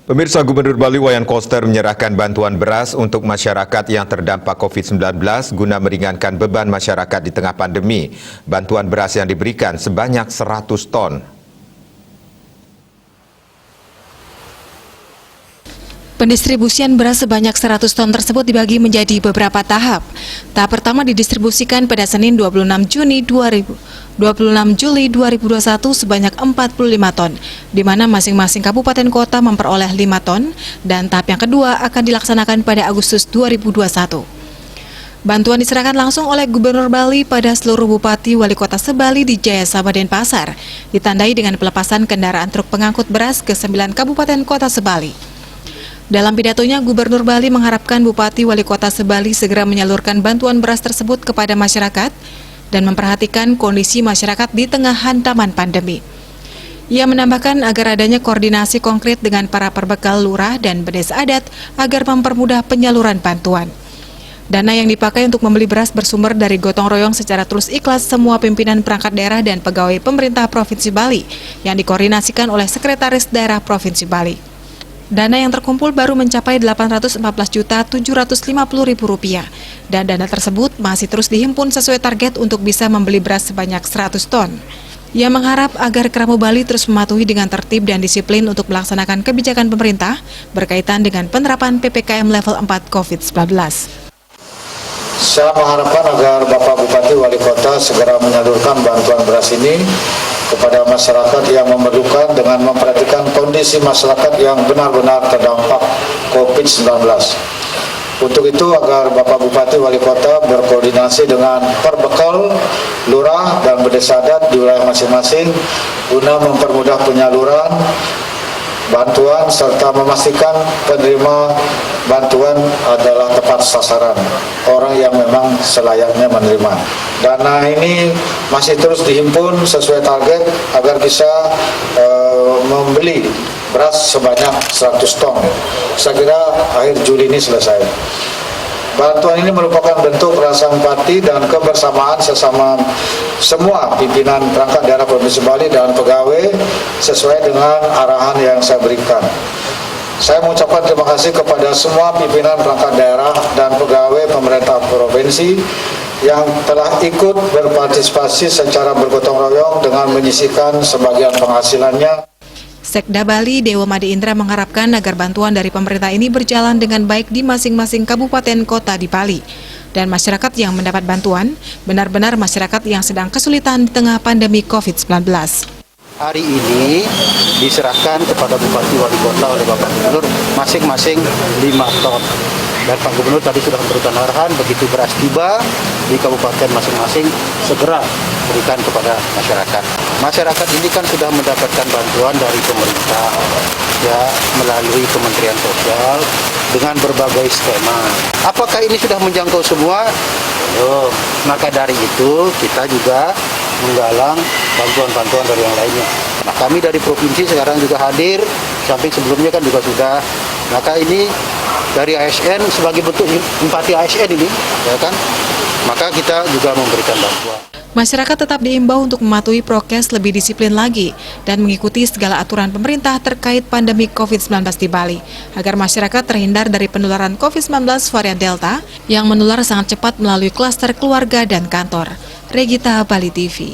Pemirsa, Gubernur Bali Wayan Koster menyerahkan bantuan beras untuk masyarakat yang terdampak COVID-19 guna meringankan beban masyarakat di tengah pandemi. Bantuan beras yang diberikan sebanyak 100 ton. Pendistribusian beras sebanyak 100 ton tersebut dibagi menjadi beberapa tahap. Tahap pertama didistribusikan pada Senin 26 Juli 2021 sebanyak 45 ton, di mana masing-masing kabupaten kota memperoleh 5 ton, dan tahap yang kedua akan dilaksanakan pada Agustus 2021. Bantuan diserahkan langsung oleh Gubernur Bali pada seluruh Bupati Wali Kota Sebali di Jaya Sabha Denpasar, ditandai dengan pelepasan kendaraan truk pengangkut beras ke 9 kabupaten kota Sebali. Dalam pidatonya, Gubernur Bali mengharapkan Bupati Wali Kota Sebali segera menyalurkan bantuan beras tersebut kepada masyarakat dan memperhatikan kondisi masyarakat di tengah hantaman pandemi. Ia menambahkan agar adanya koordinasi konkret dengan para perbekal lurah dan bedes adat agar mempermudah penyaluran bantuan. Dana yang dipakai untuk membeli beras bersumber dari gotong royong secara tulus ikhlas semua pimpinan perangkat daerah dan pegawai pemerintah Provinsi Bali yang dikoordinasikan oleh Sekretaris Daerah Provinsi Bali. Dana yang terkumpul baru mencapai Rp814.750.000 dan dana tersebut masih terus dihimpun sesuai target untuk bisa membeli beras sebanyak 100 ton. Ia mengharap agar Kramo Bali terus mematuhi dengan tertib dan disiplin untuk melaksanakan kebijakan pemerintah berkaitan dengan penerapan PPKM level 4 COVID-19. Saya mengharapkan agar Bapak Bupati Wali Kota segera menyalurkan bantuan beras ini kepada masyarakat yang memerlukan dengan memperhatikan kondisi masyarakat yang benar-benar terdampak COVID-19. Untuk itu agar Bapak Bupati Wali Kota berkoordinasi dengan perbekal, lurah dan bedes adat di wilayah masing-masing guna mempermudah penyaluran bantuan serta memastikan penerima bantuan adalah tepat sasaran, orang yang memang selayaknya menerima. Dana ini masih terus dihimpun sesuai target agar bisa membeli beras sebanyak 100 ton. Saya kira akhir Juli ini selesai. Bantuan ini merupakan bentuk rasa empati dan kebersamaan sesama semua pimpinan perangkat daerah Provinsi Bali dan pegawai sesuai dengan arahan yang saya berikan. Saya mengucapkan terima kasih kepada semua pimpinan perangkat daerah dan pegawai pemerintah provinsi yang telah ikut berpartisipasi secara bergotong royong dengan menyisihkan sebagian penghasilannya. Sekda Bali Dewa Made Indra mengharapkan agar bantuan dari pemerintah ini berjalan dengan baik di masing-masing kabupaten kota di Bali. Dan masyarakat yang mendapat bantuan benar-benar masyarakat yang sedang kesulitan di tengah pandemi COVID-19. Hari ini diserahkan kepada Bupati Wali Kota oleh Bapak Gubernur masing-masing 5 ton. Dan Pak Gubernur tadi sudah memberikan arahan begitu beras tiba di kabupaten masing-masing segera berikan kepada masyarakat. Masyarakat ini kan sudah mendapatkan bantuan dari pemerintah ya melalui Kementerian Sosial dengan berbagai skema. Apakah ini sudah menjangkau semua? Maka dari itu kita juga menggalang bantuan-bantuan dari yang lainnya. Nah, kami dari provinsi sekarang juga hadir, samping sebelumnya kan juga sudah. Maka ini dari ASN sebagai bentuk empati ASN ini, ya kan? Maka kita juga memberikan bantuan. Masyarakat tetap diimbau untuk mematuhi prokes lebih disiplin lagi dan mengikuti segala aturan pemerintah terkait pandemi COVID-19 di Bali, agar masyarakat terhindar dari penularan COVID-19 varian Delta yang menular sangat cepat melalui klaster keluarga dan kantor. Regita, Bali TV.